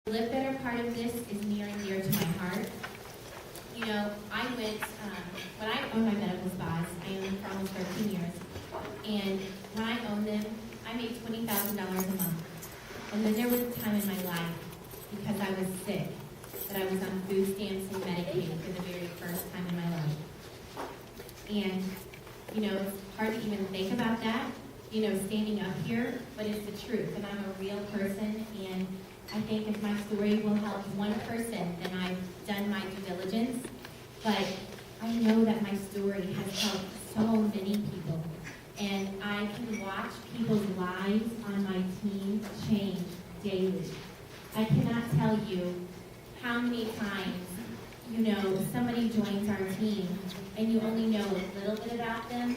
The live better part of this is near and dear to my heart. You know, I went, when I owned my medical spas, I owned them for almost 13 years. And when I owned them, I made $20,000 a month. And then there was a time in my life, because I was sick, that I was on food stamps and Medicaid for the very first time in my life. And, you know, it's hard to even think about that, you know, standing up here, but it's the truth. And I'm a real person, and I think if my story will help one person, then I've done my due diligence. But I know that my story has helped so many people. And I can watch people's lives on my team change daily. I cannot tell you how many times, you know, somebody joins our team and you only know a little bit about them,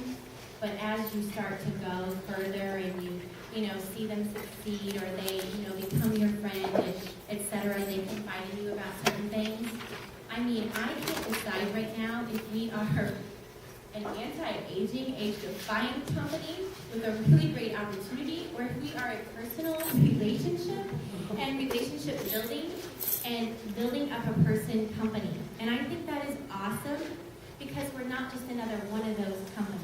but as you start to go further and you know, see them succeed, or they, you know, become your friend, etc., they confide in you about certain things. I mean, I can't decide right now if we are an anti-aging, age-defying company with a really great opportunity, or if we are a personal relationship and relationship building and building up a person company. And I think that is awesome, because we're not just another one of those companies.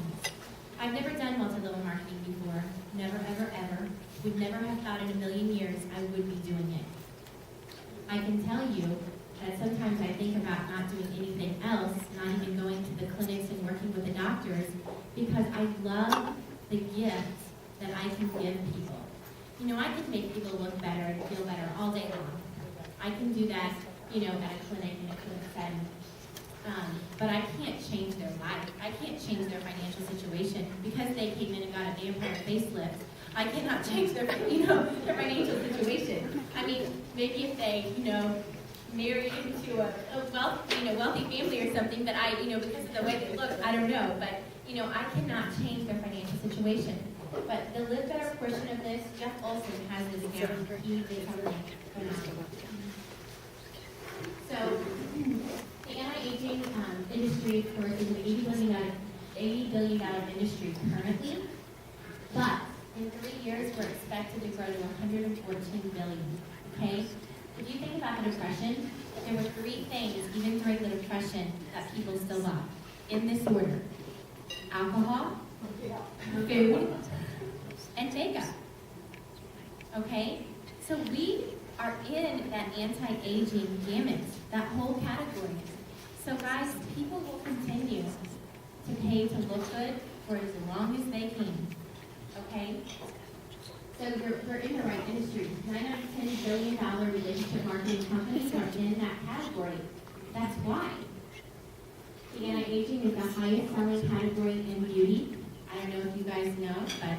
I've never done multi-level marketing before. Never, ever, ever. Would never have thought in a million years I would be doing it. I can tell you that sometimes I think about not doing anything else, not even going to the clinics and working with the doctors, because I love the gift that I can give people. You know, I can make people look better and feel better all day long. I can do that, you know, at a clinic, in a clinic setting. But I can't change their life. I can't change their financial situation because they came in and got a vampire facelift. I cannot change their, you know, their financial situation. I mean, maybe if they, you know, married into a wealthy family or something, but I, you know, because of the way they look, I don't know. But, you know, I cannot change their financial situation. But the live better portion of this, Jeff Olson has this down. He did something phenomenal. So, the anti-aging industry, of course, is an $80 billion industry currently, but in 3 years, we're expected to grow to $114 billion, okay? If you think about the Depression, there were 3 things, even during the Depression, that people still bought, in this order: alcohol, food, and makeup, okay? So we are in that anti-aging gamut, that whole category. So guys, people will continue to pay to look good for as long as they can, okay? So we're in the right industry. 9 out of 10 billion-dollar relationship marketing companies are in that category. That's why. The anti-aging is the highest selling category in beauty. I don't know if you guys know, but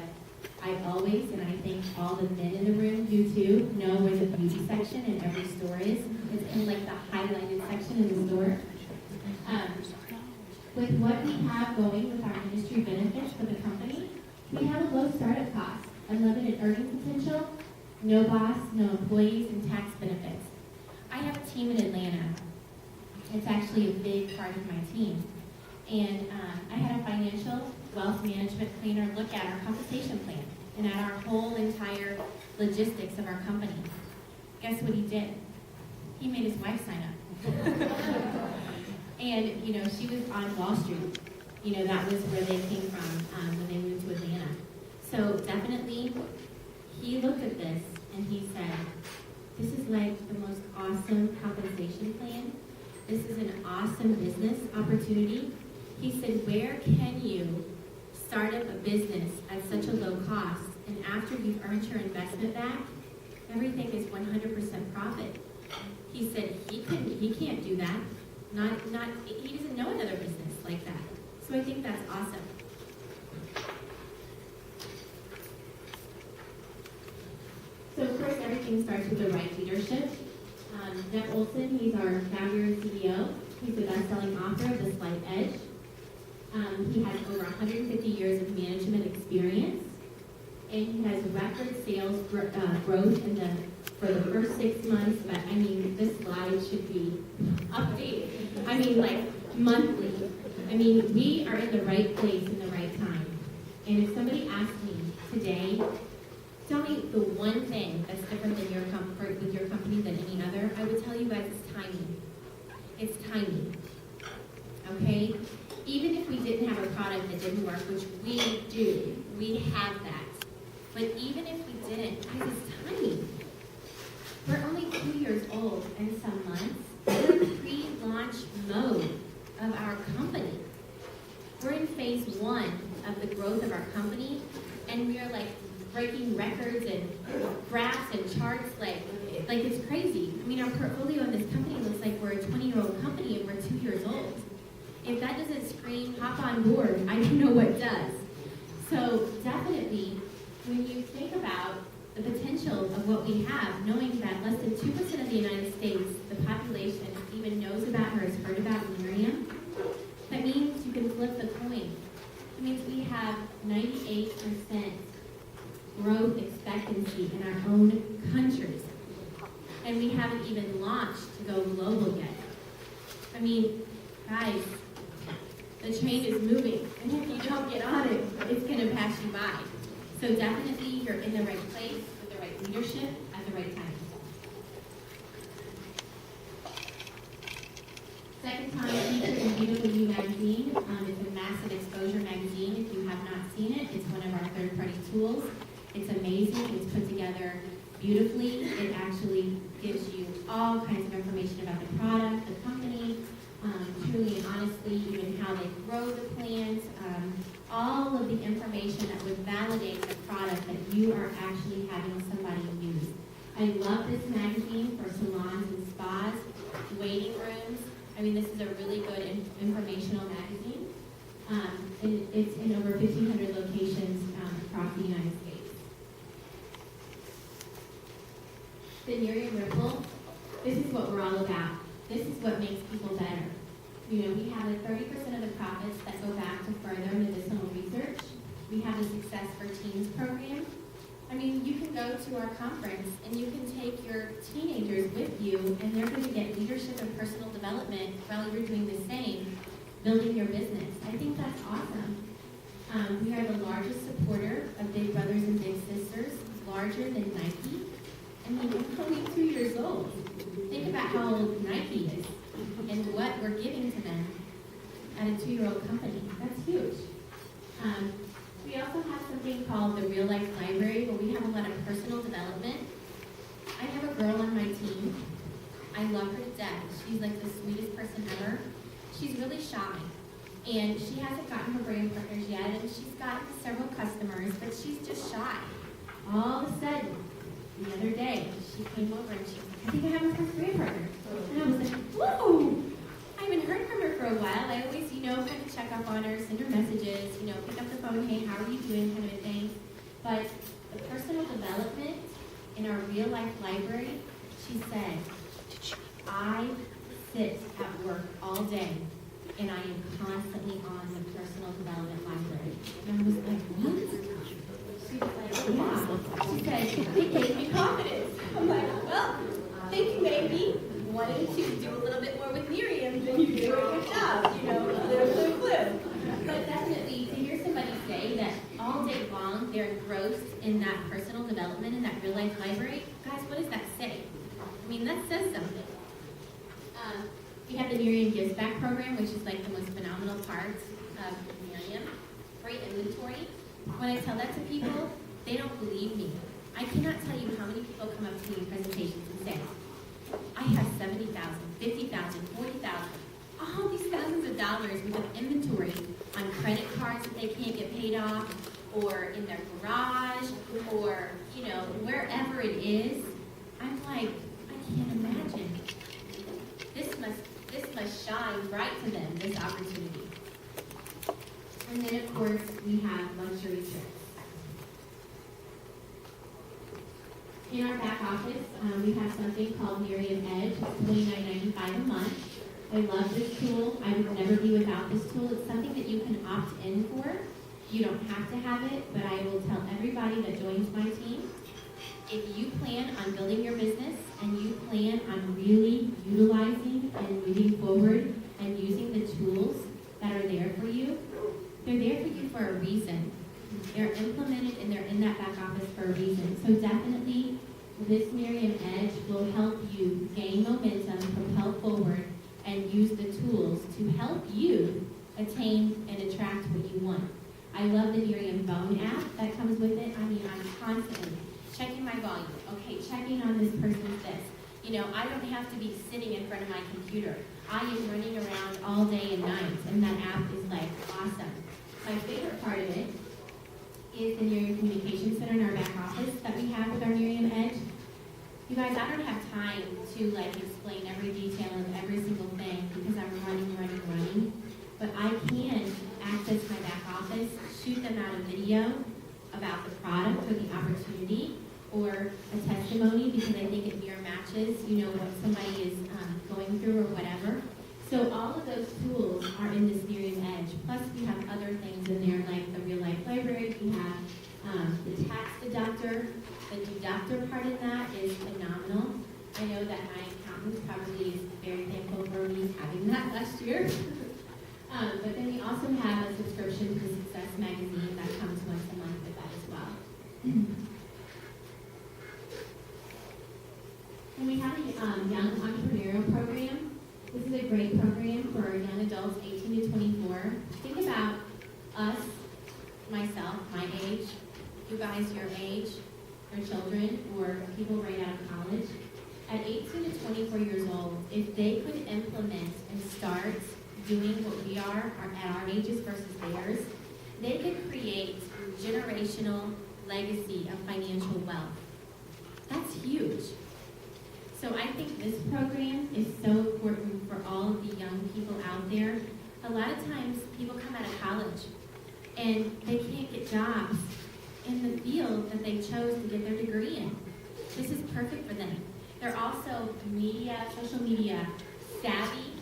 I always, and I think all the men in the room do too, know where the beauty section in every store is. It's in like the highlighted section in the store. With what we have going with our industry benefits for the company, we have a low startup cost, unlimited earning potential, no boss, no employees, and tax benefits. I have a team in Atlanta. It's actually a big part of my team. And I had a financial wealth management planner look at our compensation plan and at our whole entire logistics of our company. Guess what he did? He made his wife sign up. And, you know, she was on Wall Street. You know, that was where they came from when they moved to Atlanta. So definitely, he looked at this and he said, this is like the most awesome compensation plan. This is an awesome business opportunity. He said, where can you start up a business at such a low cost, and after you've earned your investment back, everything is 100% profit? He said he can't do that. He doesn't know another business like that. So I think that's awesome. So of course, everything starts with the right leadership. Jeff Olson, he's our founder and CEO. He's the best-selling author of The Slight Edge. He has over 150 years of management experience, and he has record sales growth for the first 6 months. But I mean, this slide should be updated. I mean, like monthly. I mean, we are in the right place in the right time. And if somebody asked me today tell me the one thing that's different than your comfort with your company than any other, I would tell you guys it's timing. It's timing. Okay? Even if we didn't have a product that didn't work, which we do, we have that. But even if we didn't, guys, it's timing. We're only 2 years old and some months. We're in pre-launch mode of our company. We're in phase 1 of the growth of our company, and we are like breaking records and graphs and charts like it's crazy. I mean, our portfolio in this company looks like we're a 20-year-old company and we're 2 years old. If that doesn't scream, hop on board, I don't know what does. So definitely, when you think about the potential of what we have, knowing that less than 2% of the United States, the population, even knows about or has heard about Nerium, that means you can flip the coin. It means we have 98% growth expectancy in our own countries. And we haven't even launched to go global yet. I mean, guys, the train is moving, and if you don't get on it, it's going to pass you by. So definitely, you're in the right place with the right leadership at the right time. Second time featured in BW Magazine. It's a massive exposure magazine. If you have not seen it, it's one of our third-party tools. It's amazing. It's put together beautifully. It actually gives you all kinds of information about the product, the company, truly and honestly, even how they grow the plants, all of the information that would validate the product that you are actually having somebody use. I love this magazine for salons and spas, waiting rooms. I mean, this is a really good informational magazine. And it's in over 1,500 locations across the United States. The Nerium Ripple, this is what we're all about. This is what makes people better. You know, we have 30% of the profits that go back to further medicinal research. We have the Success for Teens program. I mean, you can go to our conference and you can take your teenagers with you, and they're going to get leadership and personal development while you're doing the same, building your business. I think that's awesome. We are the largest supporter of Big Brothers and Big Sisters, larger than Nike. I mean, we're only 2 years old. Think about how old Nike is and what we're giving to them at a 2-year-old company. That's huge. We also have something called the Real Life Library, where we have a lot of personal development. I have a girl on my team. I love her to death. She's like the sweetest person ever. She's really shy, and she hasn't gotten her brand partners yet, and she's gotten several customers, but she's just shy. All of a sudden, the other day, she came over and she was like, I think I have my first brand partner. And I was like, whoa! I haven't heard from her for a while. I always, kind of check up on her, send her messages, pick up the phone, hey, how are you doing, kind of a thing. But the personal development in our real life library, she said, I sit at work all day, and I am constantly on the personal development library. And I was like, what? She was like, yeah. She said, it gave me confidence. I'm like, well, thank you, baby. Wanting to do a little bit more with Nerium than you do at your job, clue. But definitely, to hear somebody say that all day long they're engrossed in that personal development, in that real life library, guys, what does that say? I mean, that says something. We have the Nerium Gives Back program, which is like the most phenomenal part of Nerium. Free inventory. When I tell that to people, they don't believe me. I cannot tell you how many people come up to me in presentations and say, I have $70,000, $50,000, $40,000, all these thousands of dollars worth of inventory on credit cards that they can't get paid off, or in their garage, or wherever it is. I'm like, I can't imagine. This must shine bright to them, this opportunity. And then of course we have luxury trips. In our back office, we have something called Nerium Edge. It's $29.95 a month. I love this tool. I would never be without this tool. It's something that you can opt in for. You don't have to have it, but I will tell everybody that joins my team, if you plan on building your business and you plan on really utilizing and moving forward and using the tools that are there for you, they're there for you for a reason. They're implemented and they're in that back office for a reason. So definitely, this Nerium Edge will help you gain momentum, propel forward, and use the tools to help you attain and attract what you want. I love the Nerium phone app that comes with it. I mean, I'm constantly checking my volume. Okay, checking on this person's this. You know, I don't have to be sitting in front of my computer. I am running around all day and night, and that app is like awesome. My favorite part of it is the Nerium Communication Center in our back office that we have with our Nerium Edge. You guys, I don't have time to like explain every detail of every single thing because I'm running. But I can access my back office, shoot them out a video about the product or the opportunity or a testimony because I think it mirror matches, you know, what somebody is going through or whatever. So all of those tools are in this Nerium Edge. Plus we have other things in there like the real life library. We have the tax deductor. The deductor part of that is phenomenal. I know that my accountant probably is very thankful for me having that last year. But then we also have a subscription to Success Magazine that comes once a month with that as well. And we have a young entrepreneurial program. This is a great program for young adults 18 to 24. Think about us, myself, my age, you guys your age, your children, or people right out of college. At 18 to 24 years old, if they could implement and start doing what we are at our ages versus theirs, they could create generational legacy of financial wealth. That's huge. So I think this program is so important for all of the young people out there. A lot of times people come out of college and they can't get jobs in the field that they chose to get their degree in. This is perfect for them. They're also social media savvy,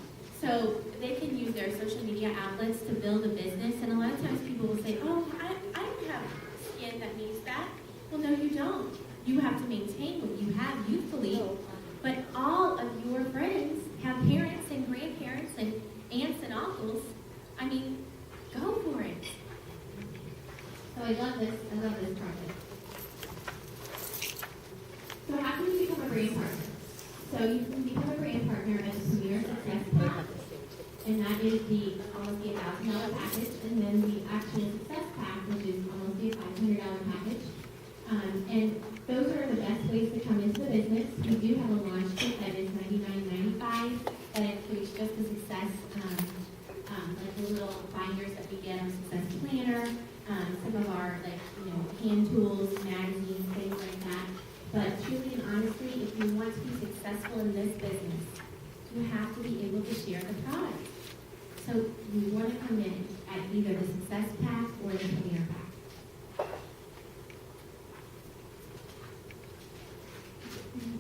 so they can use their social media outlets to build a business. And a lot of times people will say, oh, I don't have skin that needs that. Well, no, you don't. You have to maintain what you have youthfully. But all of your friends have parents and grandparents and aunts and uncles. I mean, go for it. So I love this project. So how can you become a brand partner? So you can become a brand partner at the Premier Success Pack, and that is almost the $1,000 package, and then the Actual Success Pack, which is almost the $500 package. And those are the best ways to come into the business. We do have a launch kit that is $99.95 that includes just the success, like the little binders that we get on Success Planner, some of our hand tools, magazines, things like that. But truly and honestly, if you want to be successful in this business, you have to be able to share the product. So you want to come in at either the Success Pack or the Premier Pack.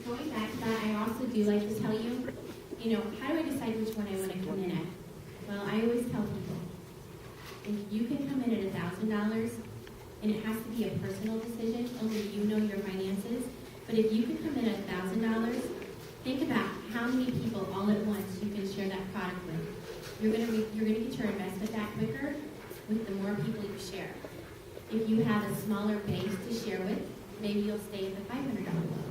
Going back to that, I also do like to tell you, how do I decide which one I want to come in at? Well, I always tell people, if you can come in at $1,000, and it has to be a personal decision, only you know your finances, but if you can come in at $1,000, think about how many people all at once you can share that product with. You're gonna get your investment back quicker with the more people you share. If you have a smaller base to share with, maybe you'll stay at the $500 level.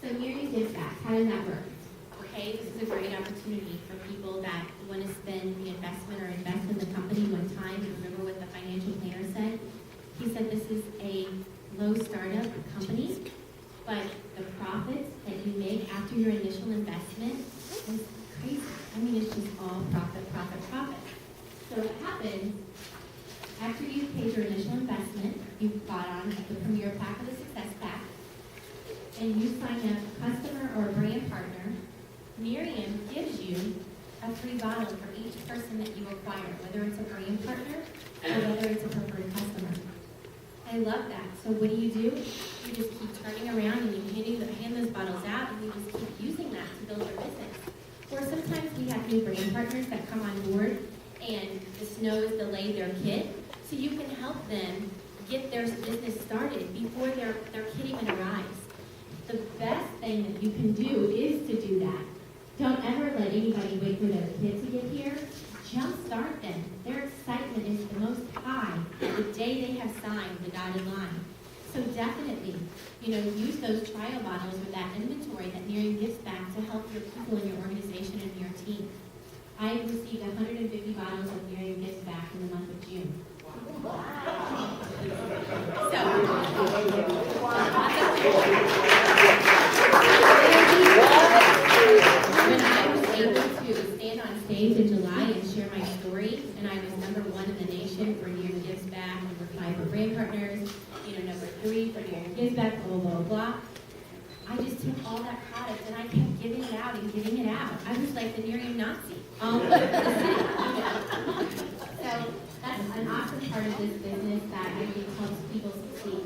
So Nerium gives back. How does that work? Okay, this is a great opportunity for people that want to spend the investment or invest in the company one time. Remember what the financial planner said? He said this is a low startup company, but the profits that you make after your initial investment is crazy. I mean, it's just all profit. So what happens, after you've paid your initial investment, you've bought on the Premier Pack or the Success Pack, and you sign a customer or a brand partner, Nerium gives you a free bottle for each person that you acquire, whether it's a brand partner or whether it's a preferred customer. I love that. So what do? You just keep turning around and you hand those bottles out, and you just keep using that to build your business. Or sometimes we have new brand partners that come on board, and the snow has delayed their kit, so you can help them get their business started before their kit even arrives. The best thing that you can do is to do that. Don't ever let anybody wait for their kid to get here. jumpstart them. Their excitement is the most high the day they have signed the dotted line. So definitely, use those trial bottles or that inventory that Nerium gives back to help your people in your organization and your team. I received 150 bottles of Nerium Gives Back in the month of June. So, when I was able to stand on stage in July and share my story, and I was #1 in the nation for Nerium Gives Back, #5 for brand partners, #3 for Nerium Gives Back, blah, blah, blah. I just took all that product and I kept giving it out and giving it out. I was like the Nerium Nazi. So that's an awesome part of this business that I think helps people succeed.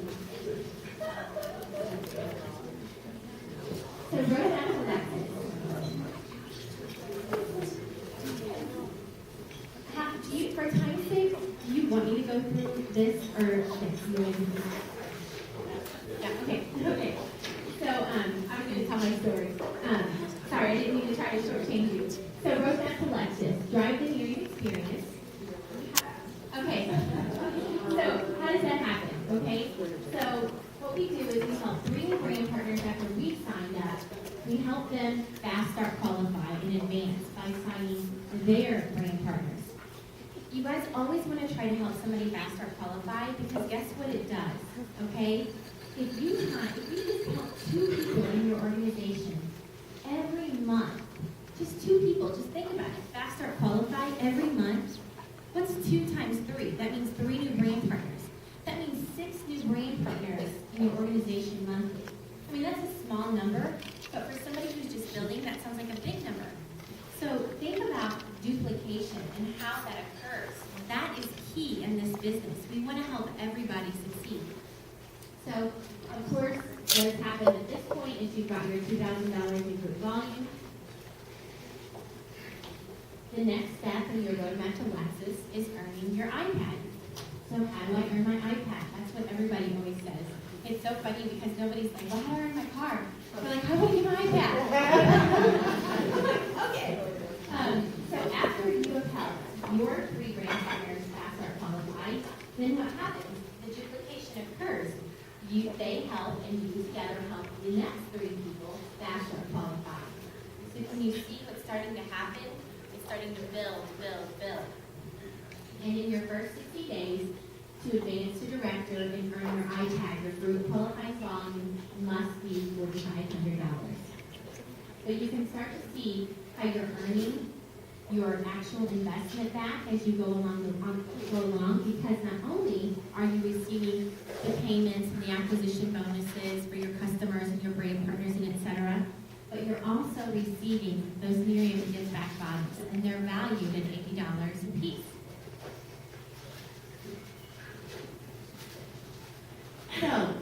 So roadmap to Lexus. For time's sake, do you want me to go through this or this? Yeah, okay. So I was going to tell my story. Sorry, I didn't mean to try to shortchange you. So roadmap to Lexus, drive the Nerium experience. Okay, so how does that happen? Okay, so what we do is we help 3 new brand partners after we've signed up. We help them fast start qualify in advance by signing their brand partners. You guys always want to try to help somebody fast start qualify because guess what it does, okay? If you just help 2 people in your organization every month, just 2 people, just think about it, fast start qualify every month, what's 2 times 3? That means 3 new brand partners. That means 6 new brand partners in your organization monthly. I mean, that's a small number, but for somebody who's just building, that sounds like a big number. So think about duplication and how that occurs. That is key in this business. We want to help everybody succeed. So, of course, what has happened at this point is you've got your $2,000 in group volume. The next step in your roadmap to Lexus is earning your iPad. So how do I earn my iPad? That's what everybody always says. It's so funny because nobody's like, well, how do I earn my car? They're like, how do I get my iPad? Okay. So after you have helped your 3 brand partners fast start qualified, then what happens? The duplication occurs. They help and you together help the next 3 people fast start qualified. So can you see what's starting to happen? It's starting to build. And in your first 60 days, to advance to director and earn your iTag, your group qualifying volume must be $4,500. But you can start to see how you're earning your actual investment back as you go along, because not only are you receiving the payments and the acquisition bonuses for your customers and your brand partners and etc., but you're also receiving those Nerium Gives Back bottles, and they're valued at $80 a piece. So,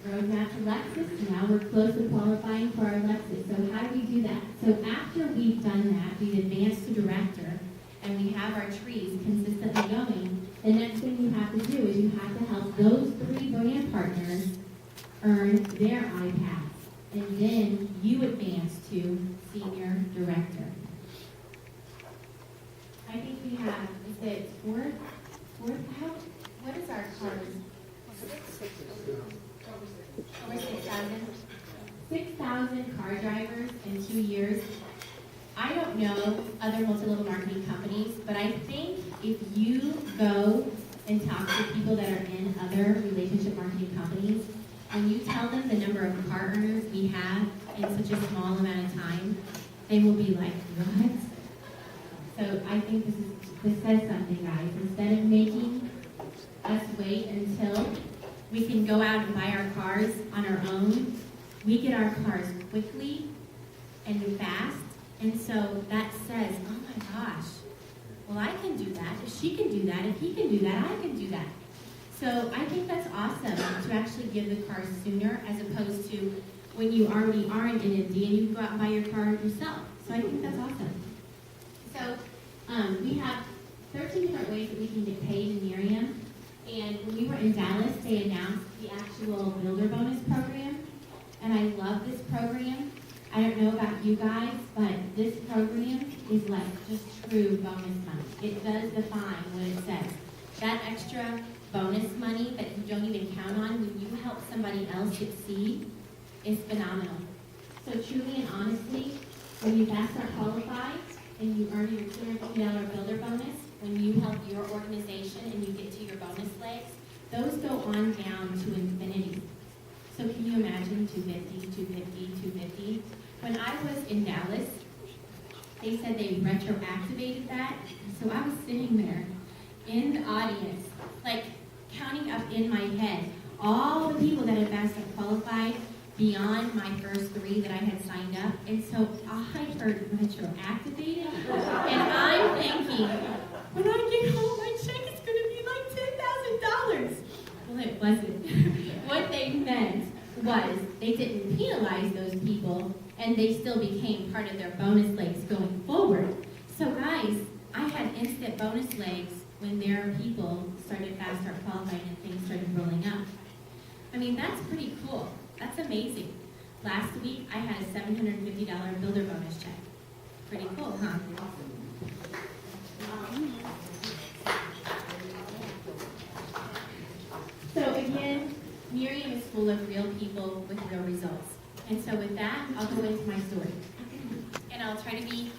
roadmap to Lexus, now we're close to qualifying for our Lexus. So how do we do that? So after we've done that, we've advanced to director, and we have our trees consistently going, the next thing you have to do is you have to help those 3 brand partners earn their iPads. And then you advance to senior director. I think we have, is it fourth, what is our cars? Over 6,000? 6,000 car drivers in 2 years. I don't know other multi-level marketing companies, but I think if you go and talk to people that are in other relationship marketing companies, when you tell them the number of car earners we have in such a small amount of time, they will be like, what? So I think this says something, guys. Instead of making us wait until we can go out and buy our cars on our own, we get our cars quickly and fast. And so that says, oh my gosh, well, I can do that. If she can do that, if he can do that, I can do that. So I think that's awesome to actually give the cars sooner as opposed to when you already are in NMD and you can go out and buy your car yourself. So I think that's awesome. So we have 13 different ways that we can get paid in Nerium. And when we were in Dallas, they announced the actual builder bonus program. And I love this program. I don't know about about you guys, but this program is like just true bonus money. It does define what it says. That extra bonus money that you don't even count on when you help somebody else succeed is phenomenal. So truly and honestly, when you FAFSA qualify and you earn your $250 builder bonus, when you help your organization and you get to your bonus legs, those go on down to infinity. So can you imagine 250, 250, 250? When I was in Dallas, they said they retroactivated that. So I was sitting there in the audience, like counting up in my head all the people that had FAFSA qualified beyond my first 3 that I had signed up. And so I heard retroactivated, and I'm thinking, when I get home, my check is going to be like $10,000. Well, it wasn't. What they meant was they didn't penalize those people, and they still became part of their bonus legs going forward. So guys, I had instant bonus legs when their people started FAFSA qualifying and things started rolling up. I mean, that's pretty cool. That's amazing. Last week, I had a $750 builder bonus check. Pretty cool, huh? So again, Nerium is full of real people with real results. And so with that, I'll go into my story. And I'll try to be